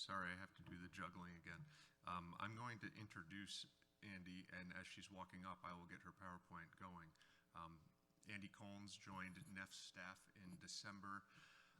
Sorry, I have to do the juggling again. I'm going to introduce Andy, and as she's walking up, I will get her PowerPoint going. Andy Colnes joined NEFF staff in December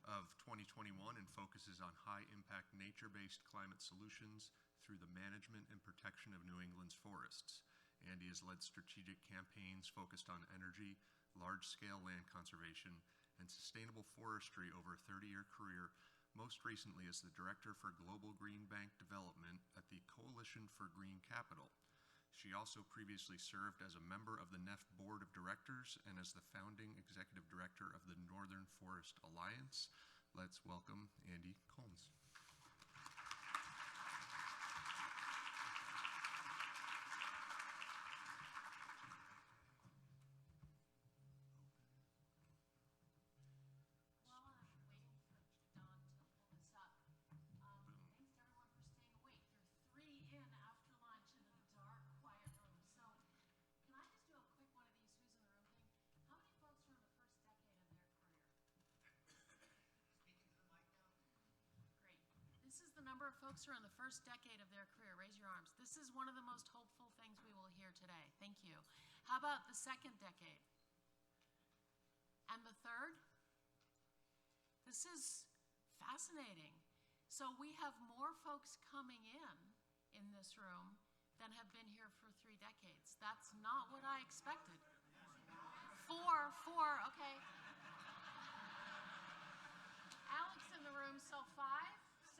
of 2021 and focuses on high-impact nature-based climate solutions through the management and protection of New England's forests. Andy has led strategic campaigns focused on energy, large-scale land conservation, and sustainable forestry over a 30-year career, most recently as the Director for Global Green Bank Development at the Coalition for Green Capital. She also previously served as a member of the NEFF Board of Directors and as the founding Executive Director of the Northern Forest Alliance. Let's welcome Andy Colnes. Folks who are in the first decade of their career. Raise your arms. This is one of the most hopeful things we will hear today. Thank you. How about the second decade? And the third? This is fascinating. So we have more folks coming in this room than have been here for 3 decades. That's not what I expected. Four, okay. Alex in the room, so 5,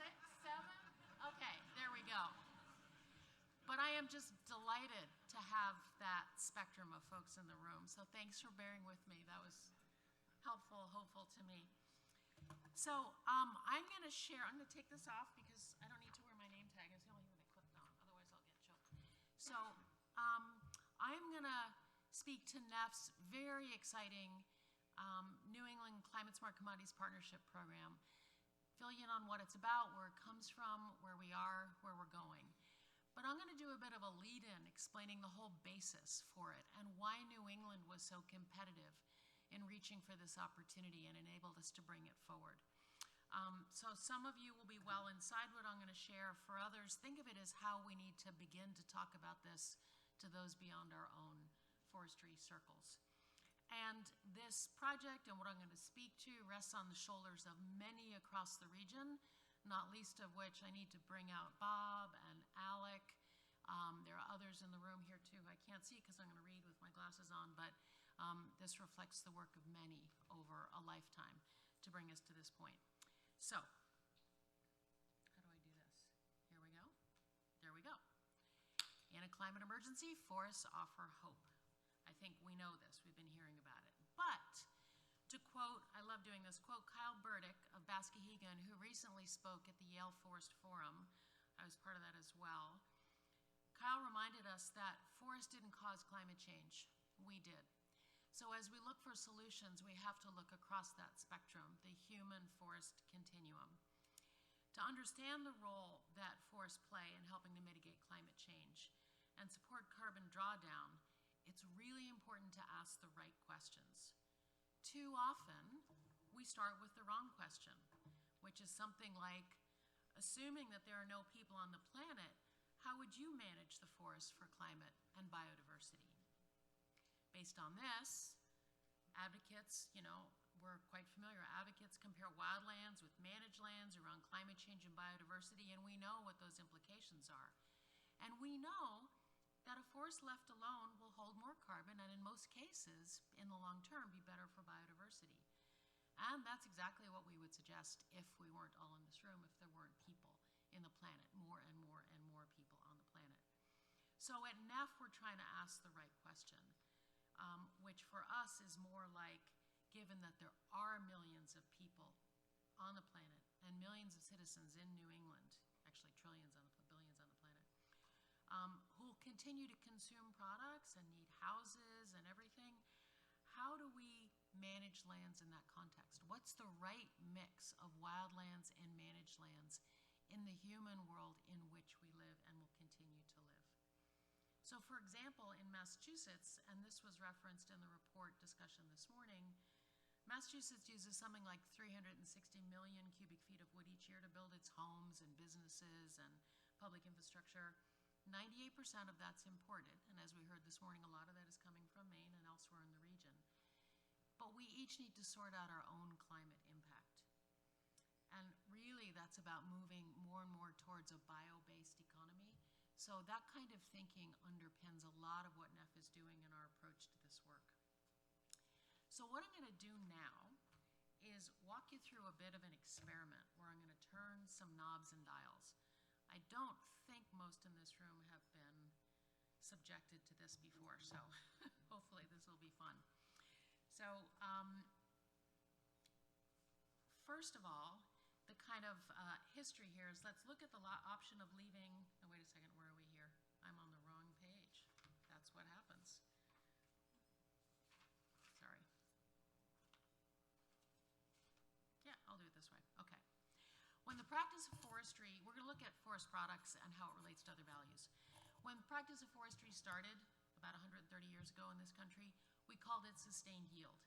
6, 7. Okay, there we go. But I am just delighted to have that spectrum of folks in the room. So thanks for bearing with me. That was helpful, hopeful to me. So I'm going to share, I'm going to take this off because I don't need to wear my name tag. It's the only thing they clipped on. Otherwise, I'll get choked. So I'm going to speak to NEFF's very exciting New England Climate Smart Commodities Partnership Program. Fill you in on what it's about, where it comes from, where we are, where we're going. But I'm going to do a bit of a lead-in explaining the whole basis for it and why New England was so competitive in reaching for this opportunity and enabled us to bring it forward. So some of you will be well inside what I'm going to share. For others, think of it as how we need to begin to talk about this to those beyond our own forestry circles. And this project and what I'm going to speak to rests on the shoulders of many across the region, not least of which I need to bring out Bob and Alec. There are others in the room here too I can't see because I'm going to read with my glasses on, but this reflects the work of many over a lifetime to bring us to this point. So, how do I do this? Here we go. There we go. In a climate emergency, forests offer hope. I think we know this. We've been hearing about it. But to quote, I love doing this, quote Kyle Burdick of Bascahegan, who recently spoke at the Yale Forest Forum. I was part of that as well. Kyle reminded us that forests didn't cause climate change. We did. So as we look for solutions, we have to look across that spectrum, the human-forest continuum. To understand the role that forests play in helping to mitigate climate change and support carbon drawdown, it's really important to ask the right questions. Too often, we start with the wrong question, which is something like, assuming that there are no people on the planet, how would you manage the forest for climate and biodiversity? Based on this, advocates, we're quite familiar. Advocates compare wildlands with managed lands around climate change and biodiversity, and we know what those implications are. And we know that a forest left alone will hold more carbon and in most cases, in the long term, be better for biodiversity. And that's exactly what we would suggest if we weren't all in this room, if there weren't people in the planet, more and more and more people on the planet. So at NEFF, we're trying to ask the right question, which for us is more like, given that there are millions of people on the planet and millions of citizens in New England, actually billions on the planet, who'll continue to consume products and need houses and everything, how do we manage lands in that context? What's the right mix of wildlands and managed lands in the human world in which we live and will continue to live? So for example, in Massachusetts, and this was referenced in the report discussion this morning, Massachusetts uses something like 360 million cubic feet of wood each year to build its homes and businesses and public infrastructure, 98% of that's imported. And as we heard this morning, a lot of that is coming from Maine and elsewhere in the region. But we each need to sort out our own climate impact. And really, that's about moving more and more towards a bio-based economy. So that kind of thinking underpins a lot of what NEFF is doing in our approach to this work. So what I'm going to do now is walk you through a bit of an experiment where I'm going to turn some knobs and dials. I don't think most in this room have been subjected to this before, so hopefully this will be fun. So first of all, the kind of history here is, let's look at the option of leaving. Oh, wait a second, where are we here? I'm on the wrong page. That's what happens. Sorry. Yeah, I'll do it this way. Okay. When the practice of forestry, we're going to look at forest products and how it relates to other values. When the practice of forestry started about 130 years ago in this country, we called it sustained yield.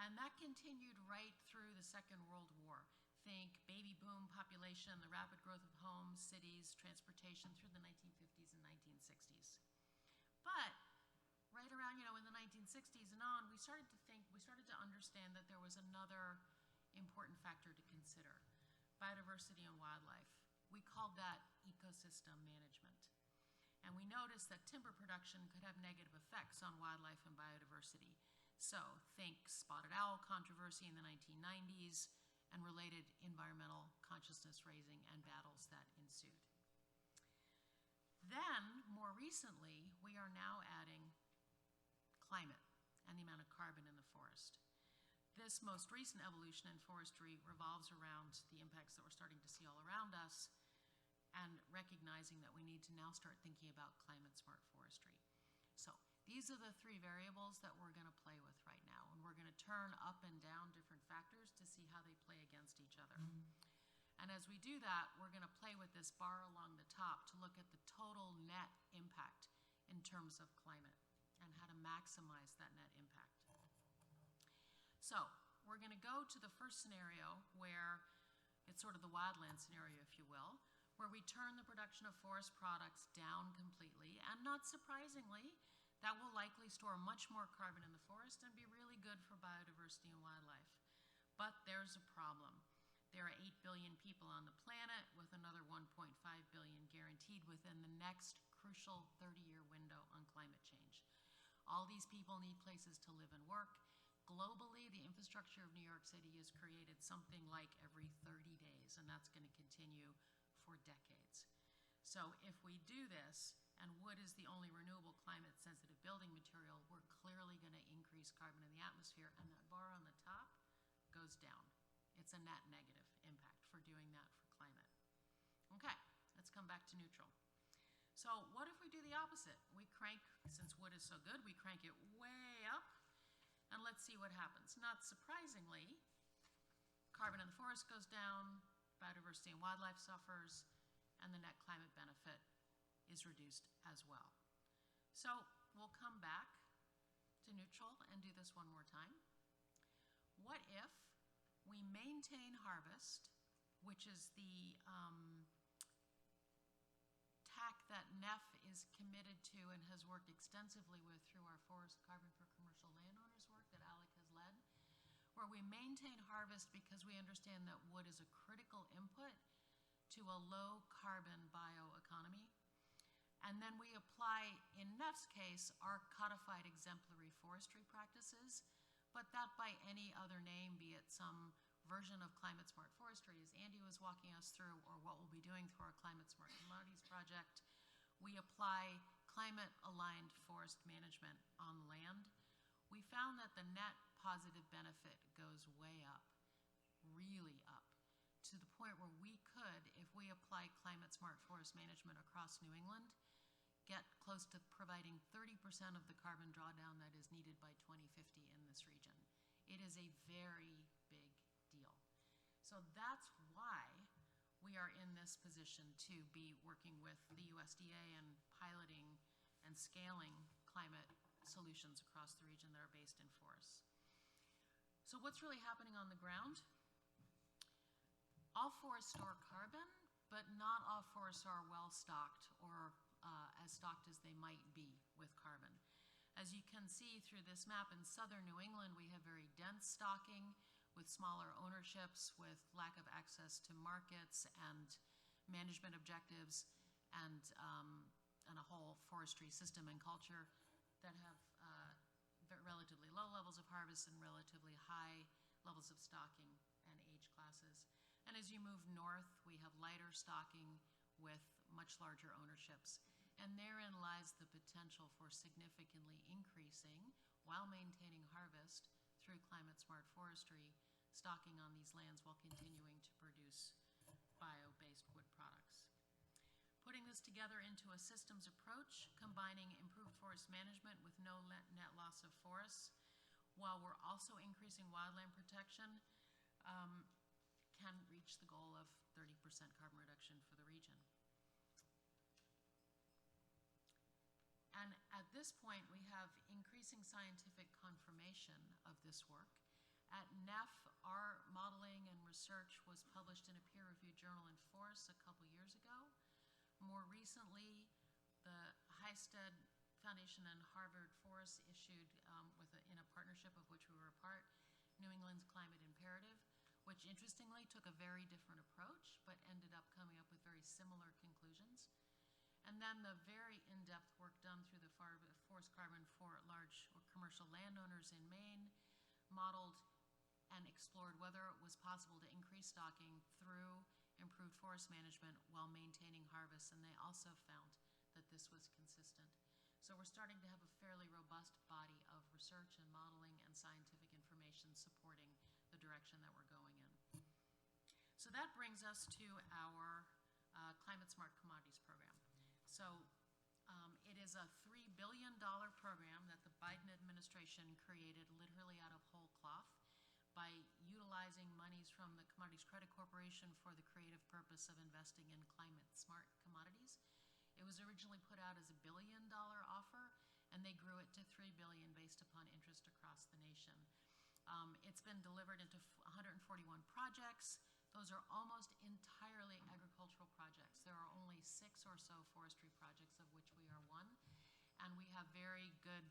And that continued right through the Second World War. Think baby boom population, the rapid growth of homes, cities, transportation through the 1950s and 1960s. But right around, in the 1960s and on, we started to understand that there was another important factor to consider: biodiversity and wildlife. We called that ecosystem management. And we noticed that timber production could have negative effects on wildlife and biodiversity. So think spotted owl controversy in the 1990s and related environmental consciousness raising and battles that ensued. Then, more recently, we are now adding climate and the amount of carbon in the forest. This most recent evolution in forestry revolves around the impacts that we're starting to see all around us and recognizing that we need to now start thinking about climate-smart forestry. So these are the three variables that we're going to play with right now, and we're going to turn up and down different factors to see how they play against each other. And as we do that, we're going to play with this bar along the top to look at the total net impact in terms of climate and how to maximize that net impact. So we're going to go to the first scenario, where it's sort of the wildland scenario, if you will, where we turn the production of forest products down completely, and not surprisingly, that will likely store much more carbon in the forest and be really good for biodiversity and wildlife. But there's a problem. There are 8 billion people on the planet, with another 1.5 billion guaranteed within the next crucial 30-year window on climate change. All these people need places to live and work. Globally, the infrastructure of New York City is created something like every 30 days, and that's going to continue for decades. So if we do this, and wood is the only renewable climate-sensitive building material, we're clearly going to increase carbon in the atmosphere, and that bar on the top goes down. It's a net negative impact for doing that for climate. Okay, let's come back to neutral. So what if we do the opposite? We crank, since wood is so good, we crank it way up, and let's see what happens. Not surprisingly, carbon in the forest goes down, biodiversity and wildlife suffers, and the net climate benefit is reduced as well. So we'll come back to neutral and do this one more time. What if we maintain harvest, which is the tack that NEFF is committed to and has worked extensively with through our Forest Carbon for Commercial Landowners work that Alec has led, where we maintain harvest because we understand that wood is a critical input to a low-carbon bioeconomy. And then we apply, in NEFF's case, our codified exemplary forestry practices, but that by any other name, be it some version of climate-smart forestry, as Andy was walking us through, or what we'll be doing through our climate-smart commodities project. We apply climate-aligned forest management on land. We found that the net positive benefit goes way up, really up, to the point where we could, if we apply climate-smart forest management across New England, get close to providing 30% of the carbon drawdown that is needed by 2050 in this region. It is a very big deal. So that's why we are in this position to be working with the USDA and piloting and scaling climate solutions across the region that are based in forests. So what's really happening on the ground? All forests store carbon, but but not all forests are well stocked or as stocked as they might be with carbon. As you can see through this map, in southern New England, we have very dense stocking with smaller ownerships, with lack of access to markets and management objectives, and a whole forestry system and culture that have relatively low levels of harvest and relatively high levels of stocking and age classes. And as you move north, we have lighter stocking with much larger ownerships. And therein lies the potential for significantly increasing, while maintaining harvest through climate-smart forestry, stocking on these lands while continuing to produce bio-based wood products. Putting this together into a systems approach, combining improved forest management with no net loss of forests, while we're also increasing wildland protection, can reach the goal of 30% carbon reduction for the region. And at this point, we have increasing scientific confirmation of this work. At NEFF, our modeling and research was published in a peer-reviewed journal in Forests a couple years ago. More recently, the Heisted Foundation and Harvard Forest issued, in a partnership of which we were a part, New England's Climate Imperative, which interestingly took a very different approach, but ended up coming up with very similar conclusions. And then the very in-depth work done through the Forest Carbon for large or commercial landowners in Maine modeled and explored whether it was possible to increase stocking through improved forest management while maintaining harvest, and they also found that this was consistent. So we're starting to have a fairly robust body of research and modeling and scientific information supporting the direction that we're going in. So that brings us to our Climate Smart Commodities Program. So it is a $3 billion program that the Biden administration created literally out of whole cloth by utilizing monies from the Commodities Credit Corporation for the creative purpose of investing in climate smart commodities. It was originally put out as a $1 billion offer, and they grew it to $3 billion based upon interest across the nation. It's been delivered into 141 projects. Those are almost entirely agricultural projects. There are only 6 or so forestry projects, of which we are one. And we have very good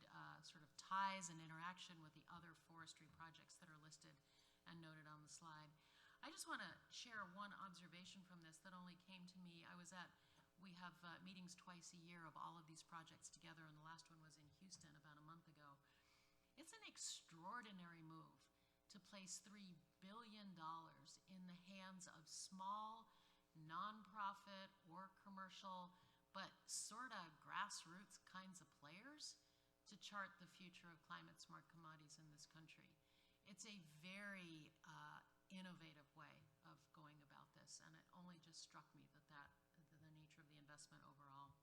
sort of ties and interaction with the other forestry projects that are listed and noted on the slide. I just want to share one observation from this that only came to me. We have meetings twice a year of all of these projects together, and the last one was in Houston about a month ago. It's an extraordinary move to place $3 billion in the hands of small, nonprofit or commercial, but sort of grassroots kinds of players to chart the future of climate smart commodities in this country. It's a very innovative way of going about this, and it only just struck me that the nature of the investment overall.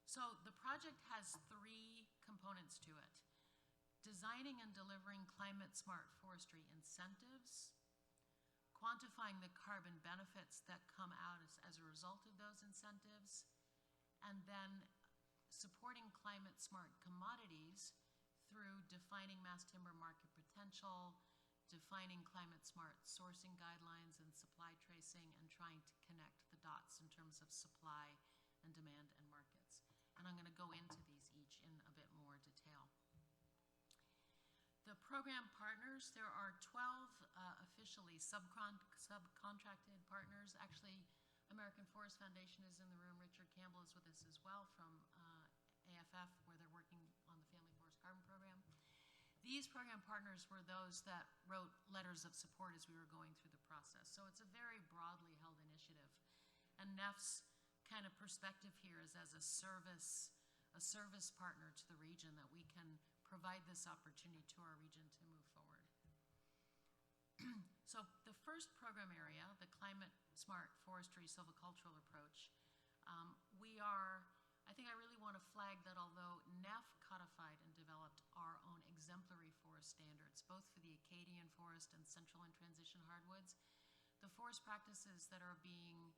So the project has 3 components to it: designing and delivering climate smart forestry incentives, quantifying the carbon benefits that come out as a result of those incentives, and then supporting climate smart commodities through defining mass timber market potential, defining climate smart sourcing guidelines and supply tracing, and trying to connect the dots in terms of supply and demand and markets. And I'm going to go into these each in a bit more detail. The program partners, there are 12 officially subcontracted partners. Actually, American Forest Foundation is in the room. Richard Campbell is with us as well from AFF, where they're working on the Family Forest Carbon Program. These program partners were those that wrote letters of support as we were going through the process. So it's a very broadly held initiative. And NEFF's kind of perspective here is as a service partner to the region, that we can provide this opportunity to our region to move forward. So the first program area, the Climate Smart Forestry Silvicultural Approach, I think I really want to flag that although NEFF codified and developed our own exemplary forest standards, both for the Acadian forest and central and transition hardwoods, the forest practices that are being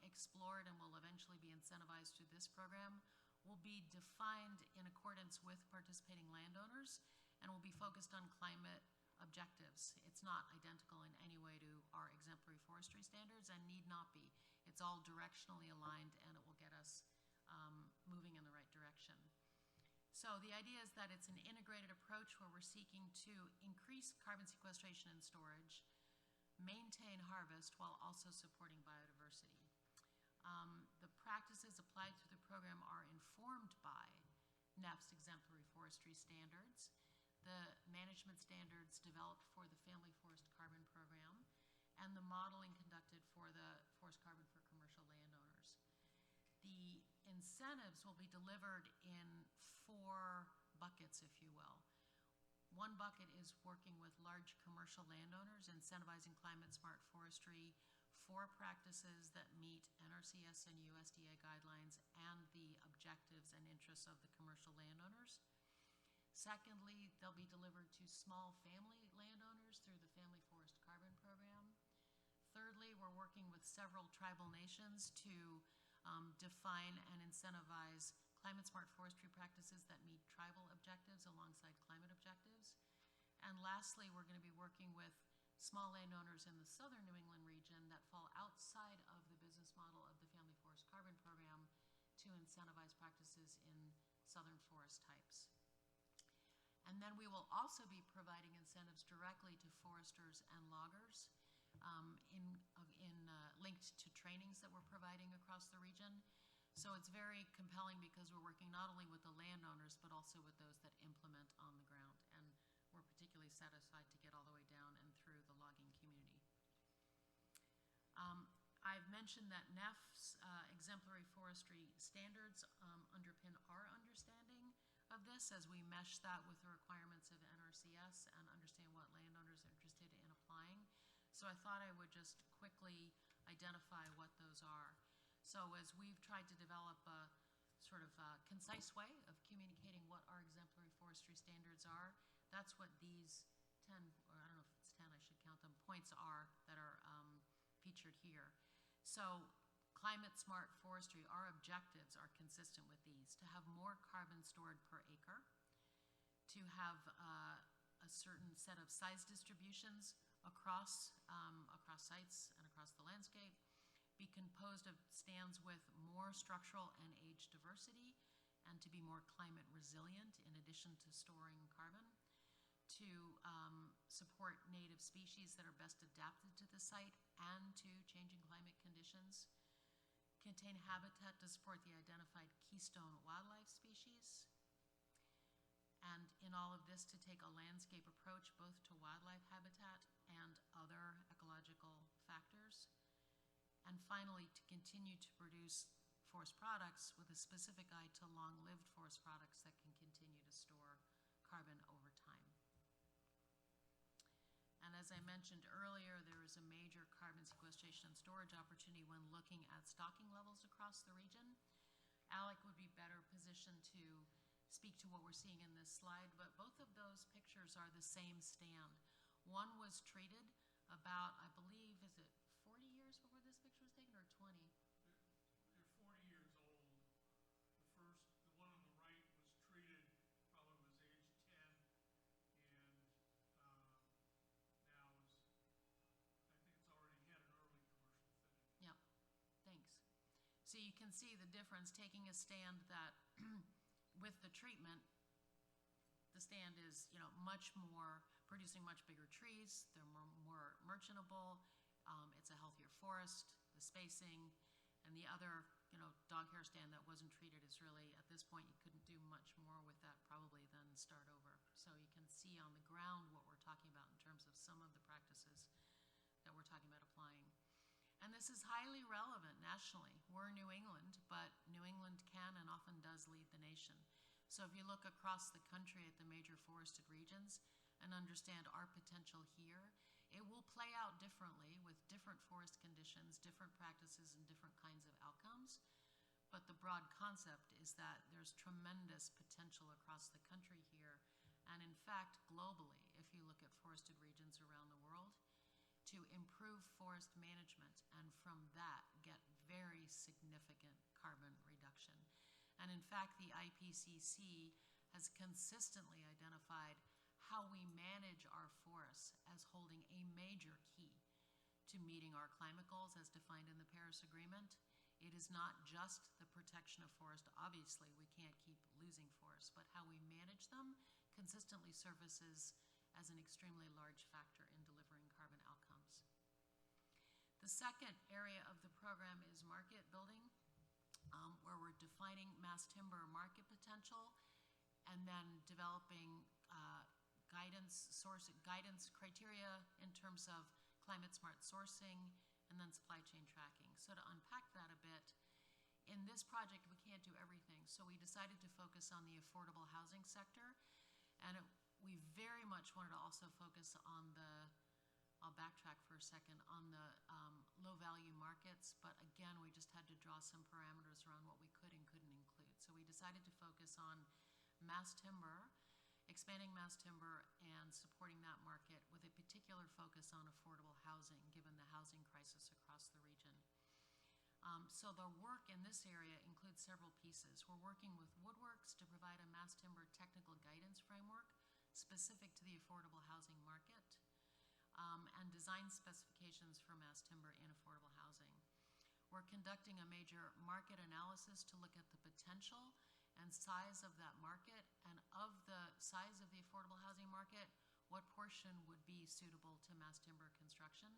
explored and will eventually be incentivized through this program will be defined in accordance with participating landowners and will be focused on climate objectives. It's not identical in any way to our exemplary forestry standards and need not be. it's all directionally aligned and it will get us moving in the right direction. So the idea is that it's an integrated approach where we're seeking to increase carbon sequestration and storage, maintain harvest while also supporting biodiversity. The practices applied through the program are informed by NEFF's exemplary forestry standards, the management standards developed for the Family Forest Carbon Program, and the modeling conducted for the forest carbon for commercial landowners. The incentives will be delivered in 4 buckets, if you will. One bucket is working with large commercial landowners, incentivizing climate-smart forestry for practices that meet NRCS and USDA guidelines and the objectives and interests of the commercial landowners. Secondly, they'll be delivered to small family landowners through the Family Forest Carbon Program. Thirdly, we're working with several tribal nations to define and incentivize climate-smart forestry practices that meet tribal objectives alongside climate objectives. And lastly, we're going to be working with small landowners in the southern New England region that fall outside of the business model of the Family Forest Carbon Program to incentivize practices in southern forest types. And then we will also be providing incentives directly to foresters and loggers linked to trainings that we're providing across the region. So it's very compelling because we're working not only with the landowners, but also with those that implement on the ground. And we're particularly satisfied to get all the way down and through the logging community. I've mentioned that NEFF's exemplary forestry standards underpin our understanding of this as we mesh that with the requirements of NRCS and understand what landowners are interested in applying. So I thought I would just quickly identify what those are. So as we've tried to develop a sort of concise way of communicating what our exemplary forestry standards are, that's what these 10, or I don't know if it's 10, I should count them, points are that are featured here. So climate smart forestry, our objectives are consistent with these: to have more carbon stored per acre, to have a certain set of size distributions across sites and across the landscape, be composed of stands with more structural and age diversity, and to be more climate resilient in addition to storing carbon, to support native species that are best adapted to the site and to changing climate conditions, contain habitat to support the identified keystone wildlife species, and in all of this to take a landscape approach both to wildlife habitat and other ecological factors. And finally, to continue to produce forest products with a specific eye to long-lived forest products that can continue to store carbon over time. And as I mentioned earlier, there is a major carbon sequestration and storage opportunity when looking at stocking levels across the region. Alec would be better positioned to speak to what we're seeing in this slide, but both of those pictures are the same stand. One was treated about, I believe, is it 40 years before this picture was taken, or 20? They're 40 years old. The one on the right was treated, probably was age 10, and now is, I think it's already had an early commercial fitting. Yep, thanks. So you can see the difference, taking a stand that with the treatment, the stand is, much more, producing much bigger trees, they're more merchantable, it's a healthier forest, the spacing, and the other, dog hair stand that wasn't treated is really, at this point, you couldn't do much more with that probably than start over. So you can see on the ground what we're talking about in terms of some of the practices that we're talking about applying. And this is highly relevant nationally. We're New England, but New England can and often does lead the nation. So if you look across the country at the major forested regions and understand our potential here, it will play out differently with different forest conditions, different practices, and different kinds of outcomes. But the broad concept is that there's tremendous potential across the country here, and in fact, globally, if you look at forested regions around the world, to improve forest management and from that get very significant carbon reduction. And in fact, the IPCC has consistently identified how we manage our forests as holding a major key to meeting our climate goals as defined in the Paris Agreement. It is not just the protection of forest. Obviously, we can't keep losing forests, but how we manage them consistently surfaces as an extremely large factor in delivering carbon outcomes. The second area of the program is market building, where we're defining mass timber market potential and then developing guidance criteria in terms of climate smart sourcing and then supply chain tracking. So to unpack that a bit, in this project we can't do everything, so we decided to focus on the affordable housing sector, and we very much wanted to also focus on I'll backtrack for a second, on the low value markets, but again, we just had to draw some parameters around what we could and couldn't include. So we decided to focus on mass timber, expanding mass timber and supporting that market with a particular focus on affordable housing, given the housing crisis across the region. So the work in this area includes several pieces. We're working with Woodworks to provide a mass timber technical guidance framework specific to the affordable housing market, and design specifications for mass timber in affordable housing. We're conducting a major market analysis to look at the potential and size of that market, and of the size of the affordable housing market, what portion would be suitable to mass timber construction.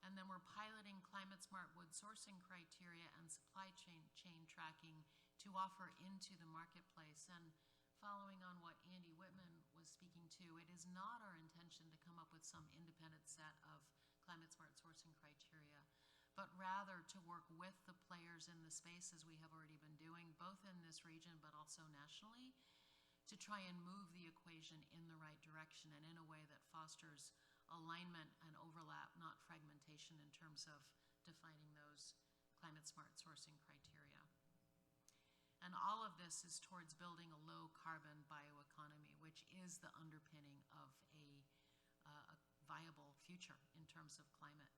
And then we're piloting climate smart wood sourcing criteria and supply chain tracking to offer into the marketplace. And following on what Andy Whitman was speaking to, it is not our intention to come up with some independent set of climate smart sourcing criteria, but rather to work with the players in the space, as we have already been doing, both in this region but also nationally, to try and move the equation in the right direction and in a way that fosters alignment and overlap, not fragmentation, in terms of defining those climate smart sourcing criteria. And all of this is towards building a low carbon bioeconomy, which is the underpinning of a viable future in terms of climate,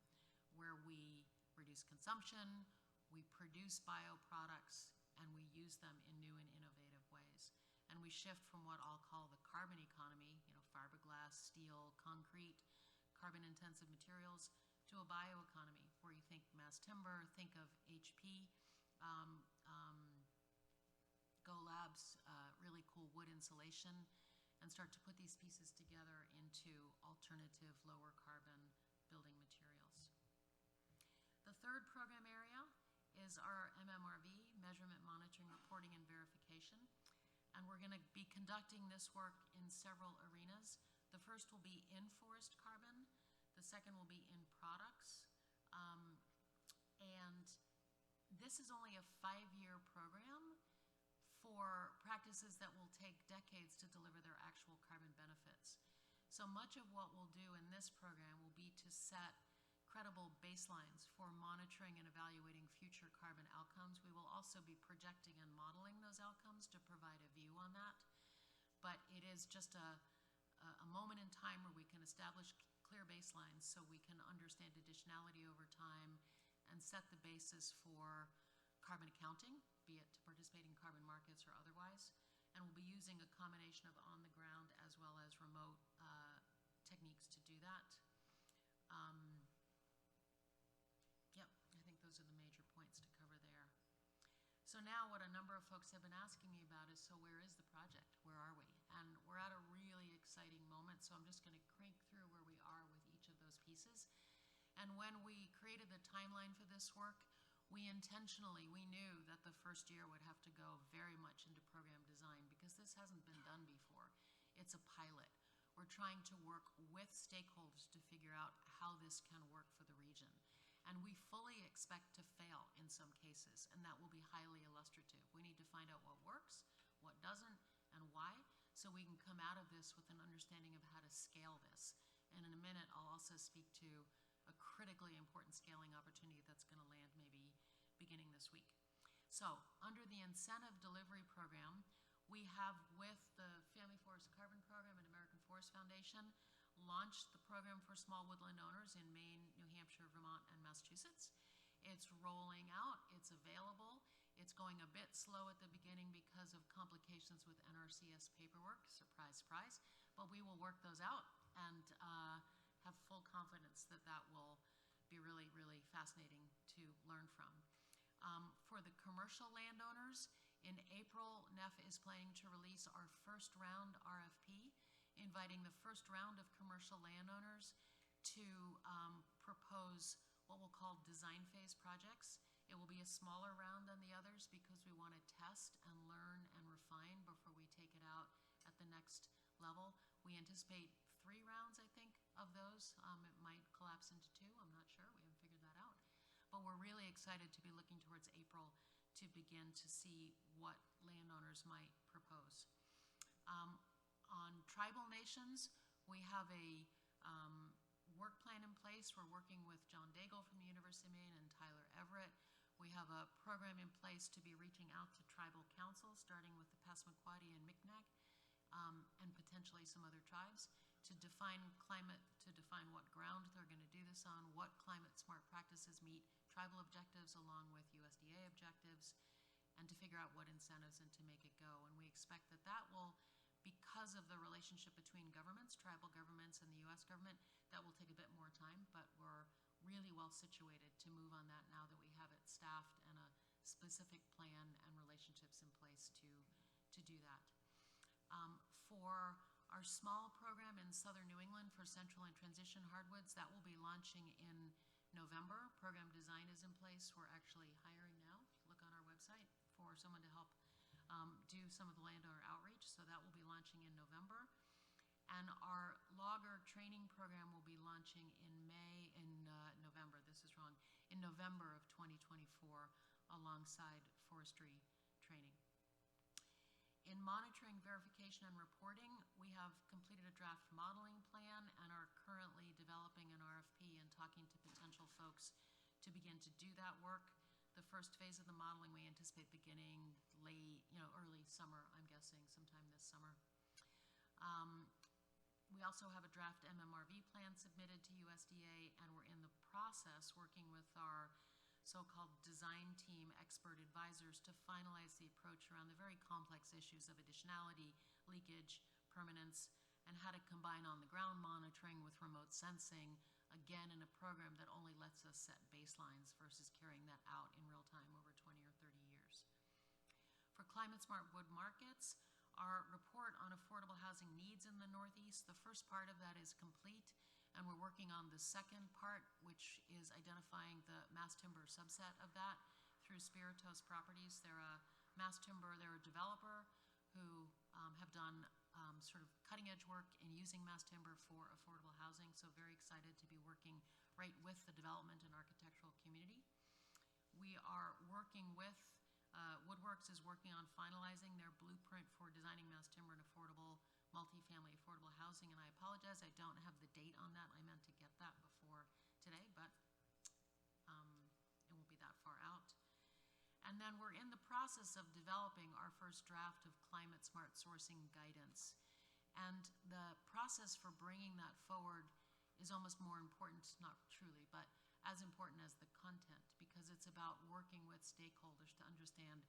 where we reduce consumption, we produce bioproducts, and we use them in new and innovative ways. And we shift from what I'll call the carbon economy, fiberglass, steel, concrete, carbon-intensive materials, to a bioeconomy where you think mass timber, think of HP, Go Labs, really cool wood insulation, and start to put these pieces together into alternative lower carbon building materials. The third program area is our MMRV, Measurement, Monitoring, Reporting, and Verification. And we're going to be conducting this work in several arenas. The first will be in forest carbon. The second will be in products. And this is only a 5-year program for practices that will take decades to deliver their actual carbon benefits. So much of what we'll do in this program will be to set credible baselines for monitoring and evaluating future carbon outcomes. We will also be projecting and modeling those outcomes to provide a view on that. But it is just a moment in time where we can establish clear baselines so we can understand additionality over time and set the basis for carbon accounting, be it to participate in carbon markets or otherwise. And we'll be using a combination of on-the-ground as well as remote techniques to do that. Yep, I think those are the major points to cover there. So now what a number of folks have been asking me about is, so where is the project? Where are we? And we're at a really exciting moment, so I'm just going to crank through where we are with each of those pieces. And when we created the timeline for this work, we knew that the first year would have to go very much into program design because this hasn't been done before. It's a pilot. We're trying to work with stakeholders to figure out how this can work for the region. And we fully expect to fail in some cases, and that will be highly illustrative. We need to find out what works, what doesn't, and why, so we can come out of this with an understanding of how to scale this. And in a minute, I'll also speak to a critically important scaling opportunity that's going to land maybe beginning this week. So under the Incentive Delivery Program, we have, with the Family Forest Carbon Program and American Forest Foundation, launched the program for small woodland owners in Maine, New Hampshire, Vermont, and Massachusetts. It's rolling out, it's available. It's going a bit slow at the beginning because of complications with NRCS paperwork, surprise, surprise, but we will work those out and have full confidence that that will be really, really fascinating to learn from. For the commercial landowners, in April, NEFF is planning to release our first round RFP, inviting the first round of commercial landowners to propose what we'll call design phase projects. It will be a smaller round than the others because we want to test and learn and refine before we take it out at the next level. We anticipate 3 rounds, I think, of those. It might collapse into 2, I'm not sure, we haven't figured that out. But we're really excited to be looking towards April to begin to see what landowners might propose. On tribal nations, we have a work plan in place. We're working with John Daigle from the University of Maine and Tyler Everett. We have a program in place to be reaching out to tribal councils, starting with the Passamaquoddy and Micmac, and potentially some other tribes, to define climate, to define what ground they're going to do this on, what climate smart practices meet tribal objectives along with USDA objectives, and to figure out what incentives and to make it go. And we expect that that will, because of the relationship between governments, tribal governments and the US government, that will take a bit more time, but we're really well situated to move on that now that we have it staffed and a specific plan and relationships in place to do that. For our small program in southern New England for central and transition hardwoods, that will be launching in November. Program design is in place. We're actually hiring now, if you look on our website, for someone to help do some of the landowner outreach, so that will be launching in November. And our logger training program will be launching in November, this is wrong, in November of 2024 alongside forestry training. In monitoring, verification, and reporting, we have completed a draft modeling plan and are currently developing an RFP and talking to potential folks to begin to do that work. The first phase of the modeling we anticipate beginning early summer, I'm guessing, sometime this summer. We also have a draft MMRV plan submitted to USDA, and we're in the process working with our so-called design team expert advisors to finalize the approach around the very complex issues of additionality, leakage, permanence, and how to combine on-the-ground monitoring with remote sensing, again in a program that only lets us set baselines versus carrying that out in real time over 20 or 30 years. For climate smart wood markets, our report on affordable housing needs in the Northeast, the first part of that is complete, and we're working on the second part, which is identifying the mass timber subset of that through Spiritos Properties. They're a they're a developer who have done sort of cutting edge work in using mass timber for affordable housing, so very excited to be working right with the development and architectural community. We are working with Woodworks is working on finalizing their blueprint for designing mass timber and affordable, multifamily affordable housing, and I apologize, I don't have the date on that. I meant to get that before today, but it won't be that far out. And then we're in the process of developing our first draft of climate smart sourcing guidance. And the process for bringing that forward is almost more important, not truly, but as important as the content, because it's about working with stakeholders to understand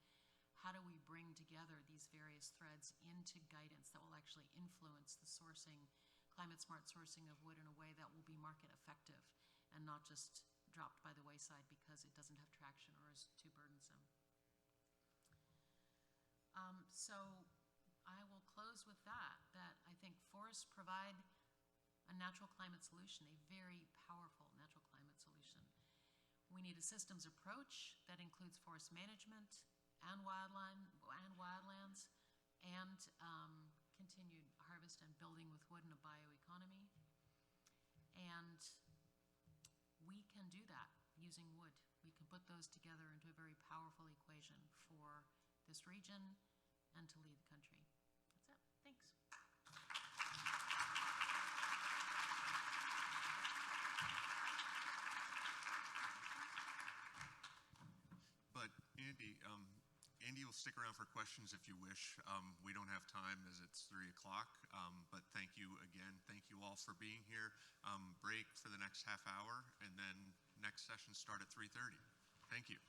how do we bring together these various threads into guidance that will actually influence the sourcing, climate smart sourcing of wood in a way that will be market effective and not just dropped by the wayside because it doesn't have traction or is too burdensome. So I will close with that I think forests provide a natural climate solution, a very powerful natural climate solution. We need a systems approach that includes forest management and wildlands and continued harvest and building with wood in a bioeconomy. And we can do that using wood. We can put those together into a very powerful equation for this region and to lead the country. That's it. Thanks. But Andy will stick around for questions if you wish. We don't have time as it's 3 o'clock, but thank you again. Thank you all for being here. Break for the next half hour, and then next session start at 3:30. Thank you.